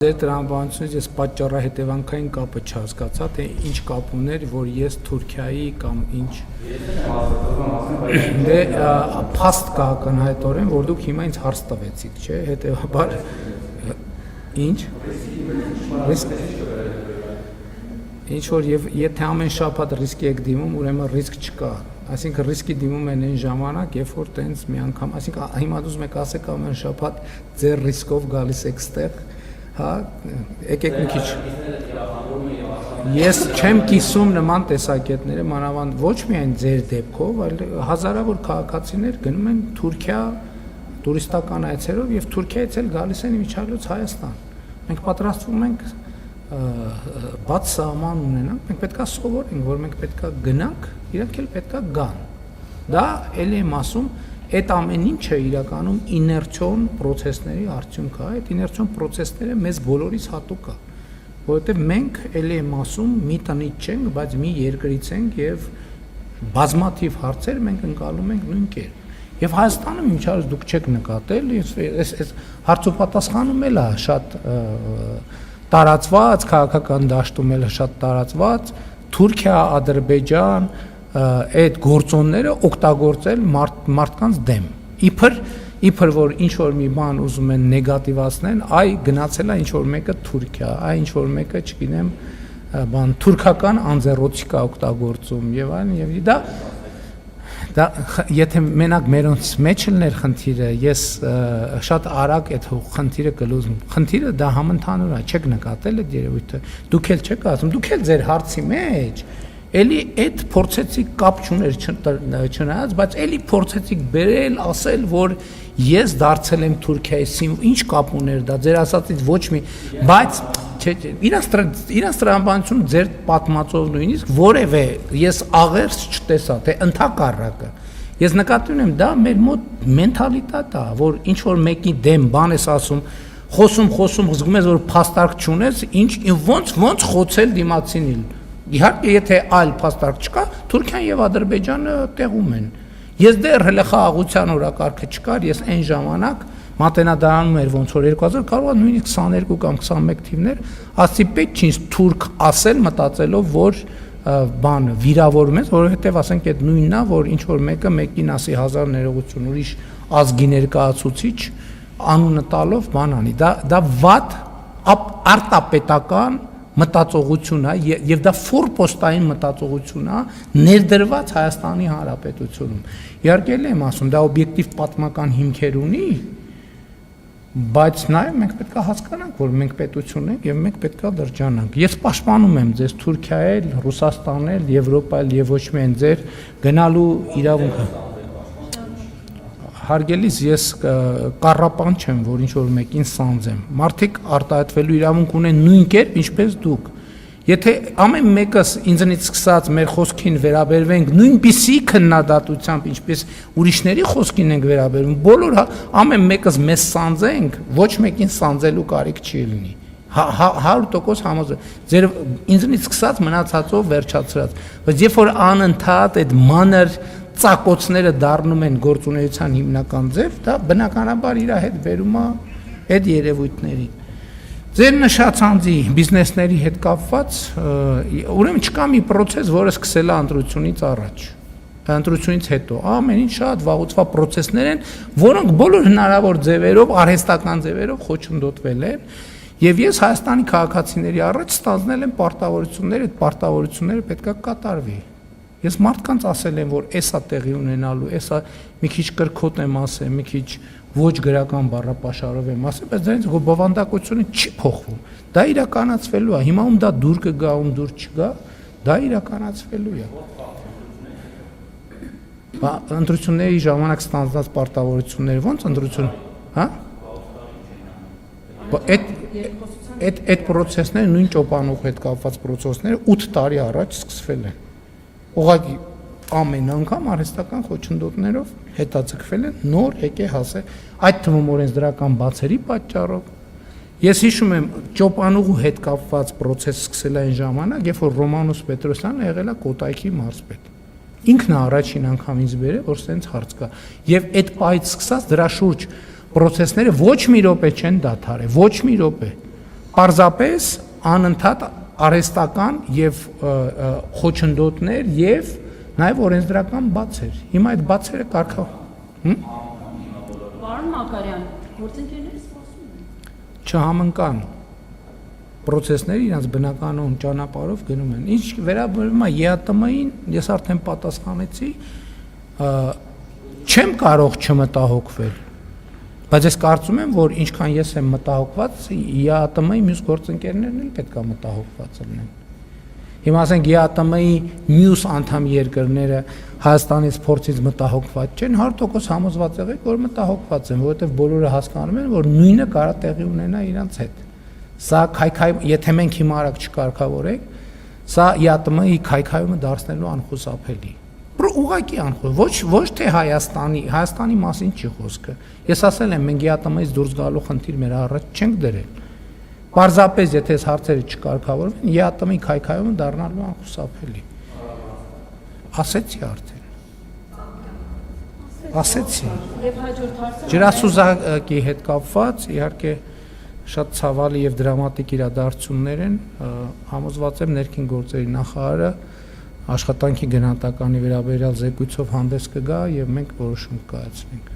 Ձեր տրամաբանությունից ես պատճառահետևանքային կապը չհասկացա, թե ինչ կապ ուներ, որ ես Թուրքիայի կամ ինչ դե փաստ կա ակնհայտորեն, որ դուք հիմա ինձ հարց տվեցիք, չէ, հետևաբար ինչ ինչ որ եւ եթե ամեն շաբաթ ռիսկի եք դիմում, ուրեմն ռիսկ չկա, այսինքն ռիսկի դիմում են այն ժամանակ, երբ որ տենց մի անգամ, այսինքն հիմա դուք եք ասեք ամեն շաբաթ ձեր ռիսկով գալիս եք ստեղ. Հա, եկեք մի քիչ։ Ես չեմ կիսում նման տեսակետները, մանավանդ ոչ միայն ձեր դեպքով, այլ հազարավոր քաղաքացիներ գնում են Թուրքիա տուրիստական այցերով եւ Թուրքիայից էլ գալիս են միջալուց Հայաստան։ Մենք պատրաստվում ենք բաց սահման ունենանք, մենք պետքա սովորենք, որ մենք պետքա գնանք, իրանք էլ պետքա գան։ Դա էլ եմ ասում, այդ ամեն ինչը իրականում իներցիոն process-ների արդյունք է, այդ իներցիոն process-ները մեզ բոլորիս հատուկ է, որովհետև մենք էլ եմ ասում մի տնից չենք, բայց մի երկրից ենք եւ բազմաթիվ հարցեր մենք ընկալում ենք նույն կերպ։ Եվ Հայաստանը մինչև դուք չեք նկատել, այս հարց ու պատասխանում էլ է շատ տարածված, քաղաքական դաշտում էլ շատ տարածված, Թուրքիա, Ադրբեջան այդ գործոնները օգտագործել մարդկանց դեմ։ Իբր որ ինչ որ մի բան ուզում են նեգատիվացնեն, այ գնացել է ինչ որ մեկը Թուրքիա, այ ինչ որ մեկը, չգիտեմ, բան թուրքական անձեռոցիկա օգտագործում եւ այլն եւ դա եթե մենակ մերոնց մեջ լներ խնդիրը, ես շատ արագ այդ խնդիրը կլուզում։ Խնդիրը դա համընդհանուր է, չեք նկատել այդ երևույթը։ Դուք էլ չեք ասում, դուք էլ ձեր հարցի մեջ Էլի այդ փորձեցիք կապ չուներ չնայած, բայց էլի փորձեցիք բերել, ասել, որ ես դարձել եմ Թուրքիայի, ինչ կապ ուներ դա, ձեր ասածից ոչ մի, բայց իրանց տրամաբանություն ձեր պատմածով նույնիսկ որևէ ես աղերս չտեսա, թե ընդհակառակը։ Ես նկատի ունեմ, դա մեր մոտ մենթալիտետ է, որ ինչ որ մեկի դեմ բան ես ասում, խոսում, զգում ես, որ փաստարկ չունես, ոնց խոցել դիմացինին։ Իհարկե, եթե այլ փաստարկ չկա, Թուրքիան եւ Ադրբեջանը տեղում են։ Ես դեռ հենց խաղաղության օրակարգը չկար, ես այն ժամանակ մատենադարանում էր ոնց որ 2000 կարող է նույնիսկ 22 կամ 21 թիվներ, ասի պետք չի ինձ թուրք ասել մտածելով, որ բանը վիրավորում ես, որովհետեւ ասենք այդ նույնն է, որ ինչ որ մեկը մեկին ասի 1000 ներողություն, ուրիշ ազգի ներկայացուցիչ անունը տալով բան անի։ Դա վատ արտապետական մտածողություն է եւ դա ֆորպոստային մտածողություն է ներդրված Հայաստանի Հանրապետությունում։ Իհարկե եմ ասում, դա օբյեկտիվ պատմական հիմքեր ունի, բայց նաեւ մենք պետք է հասկանանք, որ մենք պետություն ենք եւ մենք պետք է դրջանանք։ Ես պաշտպանում եմ ձեզ Թուրքիայել, Ռուսաստանել, Եվրոպայել եւ ոչ միայն ձեր գնալու իրավունքը։ Հարգելիս ես կառապան չեմ, որ ինչ որ մեկին սանձեմ։ Մարդիկ արտահայտվելու իրավունք ունեն նույն կերպ, ինչպես դուք։ Եթե ամեն մեկս ինձնից սկսած մեր խոսքին վերաբերվենք նույնպիսի քննադատությամբ, ինչպես ուրիշների խոսքին ենք վերաբերվում, բոլոր ամեն մեկս մեզ սանձենք, ոչ մեկին սանձելու կարիք չի լինի։ 100% համոզվեմ։ Ձեր ինձնից սկսած մնացածով վերջացրած։ Բայց երբ որ անընդհատ այդ մանր ծակոցները դառնում են գործունեության հիմնական ձև, դա բնականաբար իր հետ բերում է այդ երևույթներին։ Ձեր նշած անձի բիզնեսների հետ կապված, ուրեմն չկա մի process, որը սկսել է ընտրությունից առաջ, ընտրությունից հետո, ամեն ինչ շատ վաղուց process-ներ են, որոնք բոլոր հնարավոր ձևերով, արհեստական ձևերով խոչընդոտվել են, եւ ես Հայաստանի քաղաքացիների առաջ ստանձնել եմ պարտավորություններ, այդ պարտավորությունները պետք է կատարվի։ Ես մարդկանց ասել եմ, որ էսա տեղի ունենալու, էսա մի քիչ կրկոտ եմ ասել, մի քիչ ոչ գրական բառապաշարով եմ ասել, բայց դրանից բովանդակությունը չի փոխվում։ Դա իրականացվելու է։ Հիմա ում դա դուր կգա, ում դուր չգա, դա իրականացվելու է։ Ընտրությունների ժամանակ ստանձնած պարտավորությունները ո՞նց ընտրություն, հա? Այդ process-ները նույն ճոպանուղ հետ կապված process-ները 8 տարի առաջ սկսվել են։ Ուղղակի ամեն անգամ արհեստական խոչընդոտներով հետաձգվել են, նոր եկե հասել, այդ թվում օրենսդրական բացերի պատճառով։ Ես հիշում եմ ճոպանուղու հետ կապված process սկսել այն ժամանակ, երբ որ Ռոմանոս Պետրոսյանը եղել է Կոտայքի մարզպետ։ Ինքն է առաջին անգամ ինձ բերել, որ սենց հարց կա։ Եվ այդ պահից սկսած դրա շուրջ process-ները ոչ մի րոպե չեն դադարել, ոչ մի րոպե։ Պարզապես անընդհատ արհեստական եւ խոչընդոտներ եւ նաեւ օրենսդրական բացեր։ Հիմա այդ բացերը կարգավ։ Պարոն Մակարյան, գործընկերները սպասում են։ Չհամընկան process-ները իրենց բնականոն ճանապարհով գնում են։ Ինչ վերաբերում է ԵԱՏՄ-ին, ես արդեն պատասխանեցի, չեմ կարող չմտահոգվել։ Բայց ես կարծում եմ, որ ինչքան ես եմ մտահոգված, ԵԱՏՄ-ի մյուս գործընկերներն էլ պետք է մտահոգված լինեն։ Հիմա ասենք ԵԱՏՄ-ի մյուս անդամ երկրները Հայաստանի սպորտից մտահոգված չեն, 100% համոզված եղեք, որ մտահոգված են, որովհետև բոլորը հասկանում են, որ նույնը կարող տեղի ունենա իրենց հետ։ Սա քայքայ, եթե մենք հիմա արագ չկարգավորենք, սա ԵԱՏՄ-ի քայքայումը դարձնելու անխուսափելի։ Ուղղակի անխոս, ոչ թե Հայաստանի մասին չի խոսքը։ Ես ասել եմ, մենք ԵԱՏՄ-ից դուրս գալու խնդիր մեր առաջ չենք դրել։ Պարզապես, եթե այս հարցերը չկարգավորվեն, ԵԱՏՄ-ի քայքայումը դառնալու անխուսափելի։ Ասեցի արդեն։ Ասեցի։ Եվ հաջորդ հարցը Ջրասուզակի հետ կապված, իհարկե շատ ցավալի եւ դրամատիկ իրադարձություններ են, համոզված եմ ներքին գործերի նախարարը աշխատանքի գնահատականի վերաբերյալ զեկույցով հանդես կգա եւ մենք որոշում կայացնենք։